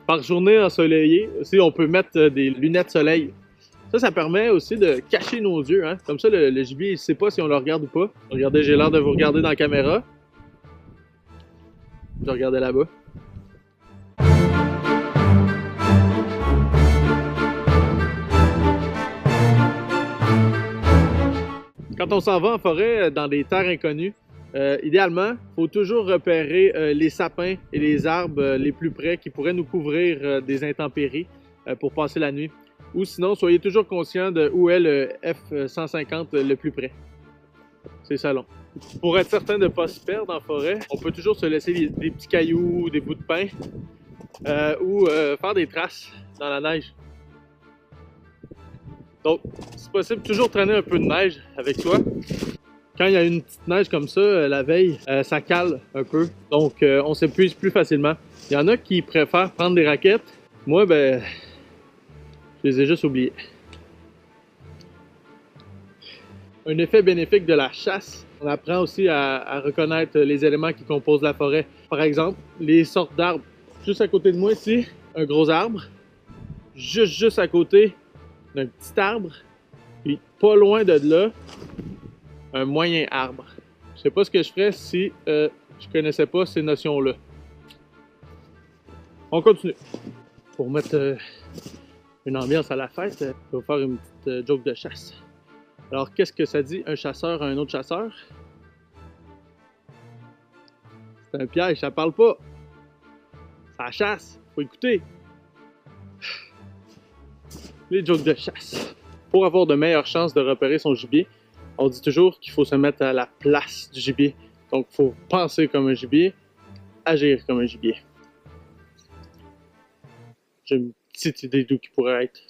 par journée ensoleillée. Aussi, on peut mettre des lunettes soleil. Ça permet aussi de cacher nos yeux. Hein? Comme ça, le gibier, il ne sait pas si on le regarde ou pas. Regardez, j'ai l'air de vous regarder dans la caméra. Je regardais là-bas. Quand on s'en va en forêt, dans des terres inconnues, idéalement, il faut toujours repérer les sapins et les arbres les plus près qui pourraient nous couvrir des intempéries pour passer la nuit. Ou sinon, soyez toujours conscient de où est le F-150 le plus près. C'est ça long. Pour être certain de ne pas se perdre en forêt, on peut toujours se laisser des petits cailloux, des bouts de pain ou faire des traces dans la neige. Donc, c'est possible toujours traîner un peu de neige avec toi. Quand il y a une petite neige comme ça, la veille, ça cale un peu. Donc, on s'épuise plus facilement. Il y en a qui préfèrent prendre des raquettes. Moi, ben, je les ai juste oubliées. Un effet bénéfique de la chasse, on apprend aussi à reconnaître les éléments qui composent la forêt. Par exemple, les sortes d'arbres. Juste à côté de moi ici, un gros arbre. Juste à côté d'un petit arbre. Puis pas loin de là, un moyen arbre. Je sais pas ce que je ferais si je connaissais pas ces notions-là. On continue. Pour mettre une ambiance à la fête, je vais faire une petite joke de chasse. Alors, qu'est-ce que ça dit un chasseur à un autre chasseur? C'est un piège, ça parle pas. Ça chasse, faut écouter. Les jokes de chasse. Pour avoir de meilleures chances de repérer son gibier, on dit toujours qu'il faut se mettre à la place du gibier. Donc, il faut penser comme un gibier, agir comme un gibier. J'ai une petite idée d'où qui pourrait être.